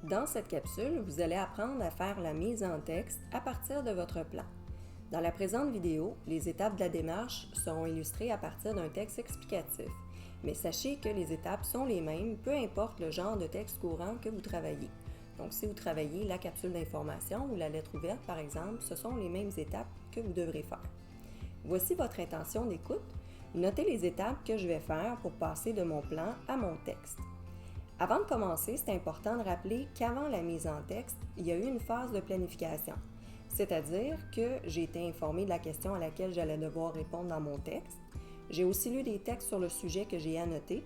Dans cette capsule, vous allez apprendre à faire la mise en texte à partir de votre plan. Dans la présente vidéo, les étapes de la démarche seront illustrées à partir d'un texte explicatif. Mais sachez que les étapes sont les mêmes, peu importe le genre de texte courant que vous travaillez. Donc, si vous travaillez la capsule d'information ou la lettre ouverte, par exemple, ce sont les mêmes étapes que vous devrez faire. Voici votre intention d'écoute. Notez les étapes que je vais faire pour passer de mon plan à mon texte. Avant de commencer, c'est important de rappeler qu'avant la mise en texte, il y a eu une phase de planification. C'est-à-dire que j'ai été informée de la question à laquelle j'allais devoir répondre dans mon texte. J'ai aussi lu des textes sur le sujet que j'ai annotés.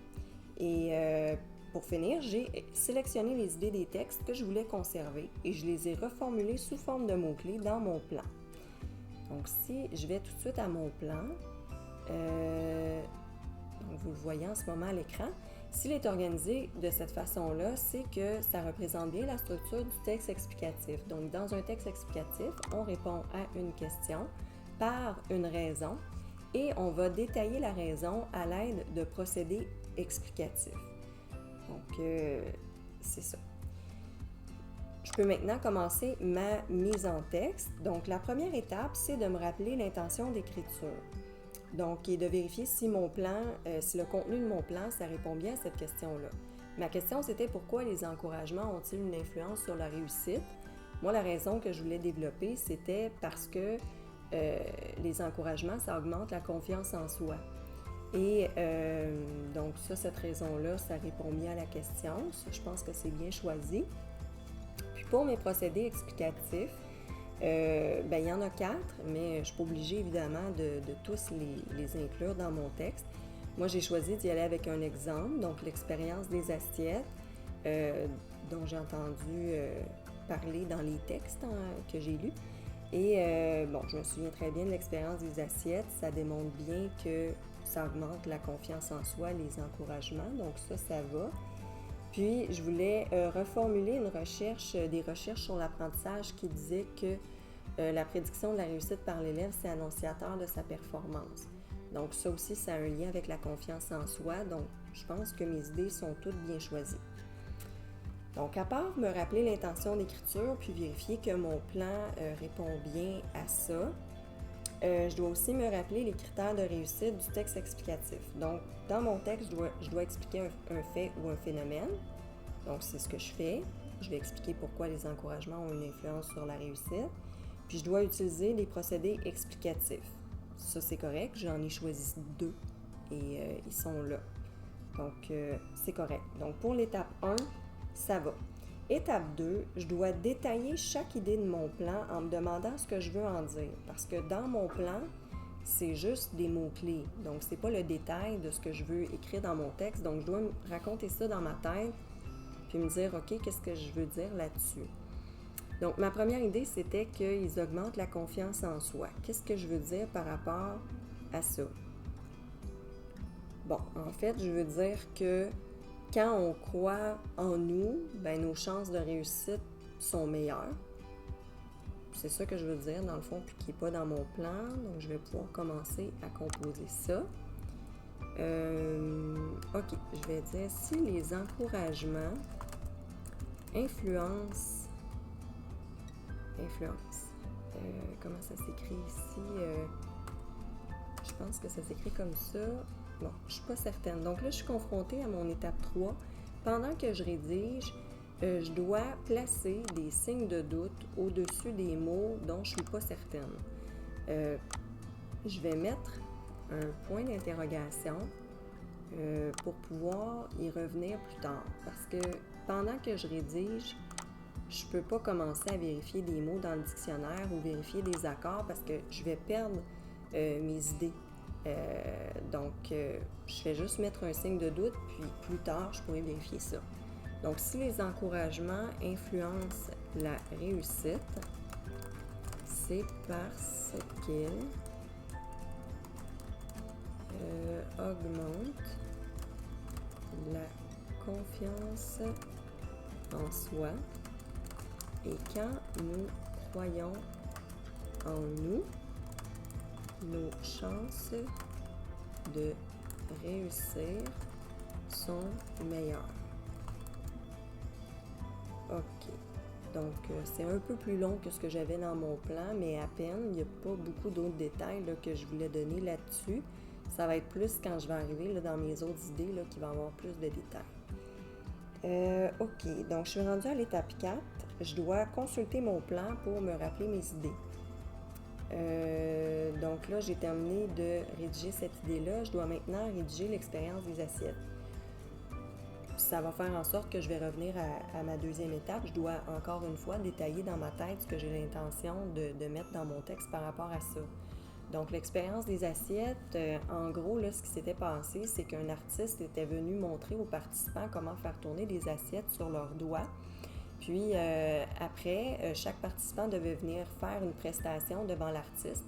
Et pour finir, j'ai sélectionné les idées des textes que je voulais conserver et je les ai reformulés sous forme de mots-clés dans mon plan. Donc si je vais tout de suite à mon plan, donc vous le voyez en ce moment à l'écran, s'il est organisé de cette façon-là, c'est que ça représente bien la structure du texte explicatif. Donc, dans un texte explicatif, on répond à une question par une raison et on va détailler la raison à l'aide de procédés explicatifs. Donc, c'est ça. Je peux maintenant commencer ma mise en texte. Donc, la première étape, c'est de me rappeler l'intention d'écriture. Donc, et de vérifier si mon plan, si le contenu de mon plan, ça répond bien à cette question-là. Ma question, c'était pourquoi les encouragements ont-ils une influence sur la réussite? Moi, la raison que je voulais développer, c'était parce que les encouragements, ça augmente la confiance en soi. Et donc ça, cette raison-là, ça répond bien à la question. Ça, je pense que c'est bien choisi. Puis pour mes procédés explicatifs, il y en a 4, mais je ne suis pas obligée évidemment de tous les inclure dans mon texte. Moi, j'ai choisi d'y aller avec un exemple, donc l'expérience des assiettes, dont j'ai entendu parler dans les textes que j'ai lus. Et je me souviens très bien de l'expérience des assiettes. Ça démontre bien que ça augmente la confiance en soi, les encouragements, donc ça va. Puis, je voulais reformuler des recherches sur l'apprentissage qui disaient que la prédiction de la réussite par l'élève, c'est annonciateur de sa performance. Donc, ça aussi, ça a un lien avec la confiance en soi. Donc, je pense que mes idées sont toutes bien choisies. Donc, à part me rappeler l'intention d'écriture, puis vérifier que mon plan répond bien à ça, je dois aussi me rappeler les critères de réussite du texte explicatif. Donc, dans mon texte, je dois expliquer un fait ou un phénomène. Donc, c'est ce que je fais. Je vais expliquer pourquoi les encouragements ont une influence sur la réussite. Puis, je dois utiliser des procédés explicatifs. Ça, c'est correct. J'en ai choisi 2 et ils sont là. Donc, c'est correct. Donc, pour l'étape 1, ça va. Étape 2, je dois détailler chaque idée de mon plan en me demandant ce que je veux en dire. Parce que dans mon plan, c'est juste des mots-clés. Donc, c'est pas le détail de ce que je veux écrire dans mon texte. Donc, je dois me raconter ça dans ma tête puis me dire, OK, qu'est-ce que je veux dire là-dessus? Donc, ma première idée, c'était qu'ils augmentent la confiance en soi. Qu'est-ce que je veux dire par rapport à ça? Bon, en fait, je veux dire que quand on croit en nous, nos chances de réussite sont meilleures. C'est ça que je veux dire, dans le fond, puis qui n'est pas dans mon plan. Donc, je vais pouvoir commencer à composer ça. OK, je vais dire si les encouragements influencent. Comment ça s'écrit ici? Je pense que ça s'écrit comme ça. Bon, je suis pas certaine. Donc là, je suis confrontée à mon étape 3. Pendant que je rédige, je dois placer des signes de doute au-dessus des mots dont je suis pas certaine. Je vais mettre un point d'interrogation pour pouvoir y revenir plus tard. Parce que pendant que je rédige, je peux pas commencer à vérifier des mots dans le dictionnaire ou vérifier des accords parce que je vais perdre mes idées. Donc, je vais juste mettre un signe de doute, puis plus tard, je pourrai vérifier ça. Donc, si les encouragements influencent la réussite, c'est parce qu'ils augmentent la confiance en soi. Et quand nous croyons en nous, nos chances de réussir sont meilleures. OK. Donc, c'est un peu plus long que ce que j'avais dans mon plan, mais à peine. Il n'y a pas beaucoup d'autres détails là, que je voulais donner là-dessus. Ça va être plus quand je vais arriver là, dans mes autres idées là, qu'il va y avoir plus de détails. OK, donc je suis rendue à l'étape 4. Je dois consulter mon plan pour me rappeler mes idées. Donc là, j'ai terminé de rédiger cette idée-là. Je dois maintenant rédiger l'expérience des assiettes. Ça va faire en sorte que je vais revenir à ma deuxième étape. Je dois encore une fois détailler dans ma tête ce que j'ai l'intention de mettre dans mon texte par rapport à ça. Donc, l'expérience des assiettes, en gros, là, ce qui s'était passé, c'est qu'un artiste était venu montrer aux participants comment faire tourner des assiettes sur leurs doigts. Puis, après, chaque participant devait venir faire une prestation devant l'artiste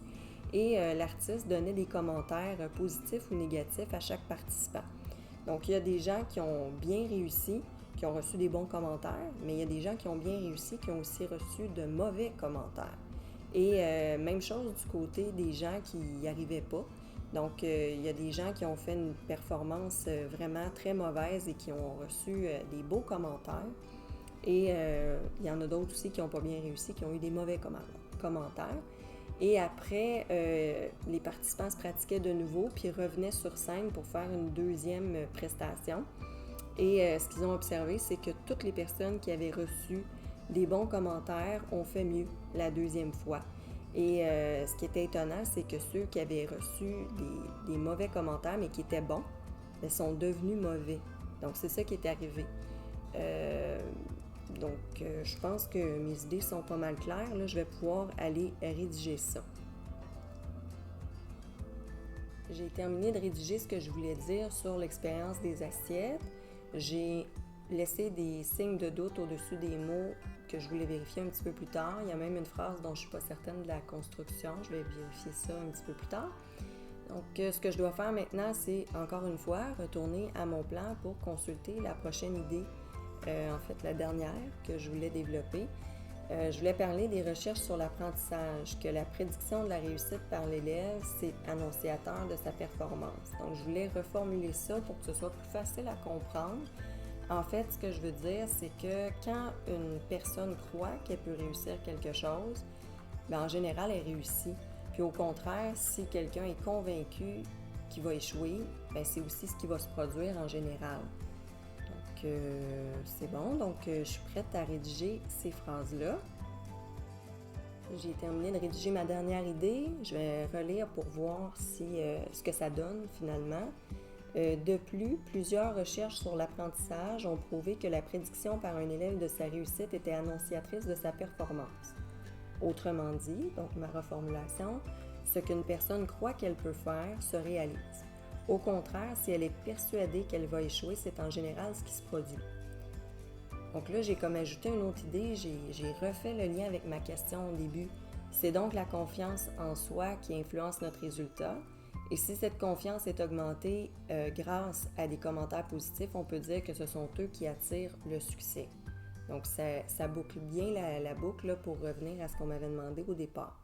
et l'artiste donnait des commentaires positifs ou négatifs à chaque participant. Donc, il y a des gens qui ont bien réussi, qui ont reçu des bons commentaires, mais il y a des gens qui ont bien réussi, qui ont aussi reçu de mauvais commentaires. Et même chose du côté des gens qui n'y arrivaient pas. Donc, il y a des gens qui ont fait une performance vraiment très mauvaise et qui ont reçu des beaux commentaires. Et il y en a d'autres aussi qui n'ont pas bien réussi, qui ont eu des mauvais commentaires. Et après, les participants se pratiquaient de nouveau, puis revenaient sur scène pour faire une deuxième prestation. Et ce qu'ils ont observé, c'est que toutes les personnes qui avaient reçu des bons commentaires ont fait mieux la deuxième fois. Et ce qui était étonnant, c'est que ceux qui avaient reçu des mauvais commentaires, mais qui étaient bons, sont devenus mauvais. Donc, c'est ça qui est arrivé. Donc, je pense que mes idées sont pas mal claires. Là, je vais pouvoir aller rédiger ça. J'ai terminé de rédiger ce que je voulais dire sur l'expérience des assiettes. J'ai laissé des signes de doute au-dessus des mots que je voulais vérifier un petit peu plus tard. Il y a même une phrase dont je ne suis pas certaine de la construction. Je vais vérifier ça un petit peu plus tard. Donc, ce que je dois faire maintenant, c'est encore une fois retourner à mon plan pour consulter la prochaine idée, en fait la dernière que je voulais développer. Je voulais parler des recherches sur l'apprentissage, que la prédiction de la réussite par l'élève, c'est annonciateur de sa performance. Donc, je voulais reformuler ça pour que ce soit plus facile à comprendre. En fait, ce que je veux dire, c'est que quand une personne croit qu'elle peut réussir quelque chose, bien, en général, elle réussit. Puis au contraire, si quelqu'un est convaincu qu'il va échouer, bien, c'est aussi ce qui va se produire en général. Donc, c'est bon. Donc, je suis prête à rédiger ces phrases-là. J'ai terminé de rédiger ma dernière idée. Je vais relire pour voir ce que ça donne finalement. De plus, plusieurs recherches sur l'apprentissage ont prouvé que la prédiction par un élève de sa réussite était annonciatrice de sa performance. Autrement dit, donc ma reformulation, ce qu'une personne croit qu'elle peut faire se réalise. Au contraire, si elle est persuadée qu'elle va échouer, c'est en général ce qui se produit. Donc là, j'ai comme ajouté une autre idée, j'ai refait le lien avec ma question au début. C'est donc la confiance en soi qui influence notre résultat. Et si cette confiance est augmentée grâce à des commentaires positifs, on peut dire que ce sont eux qui attirent le succès. Donc, ça boucle bien la boucle là, pour revenir à ce qu'on m'avait demandé au départ.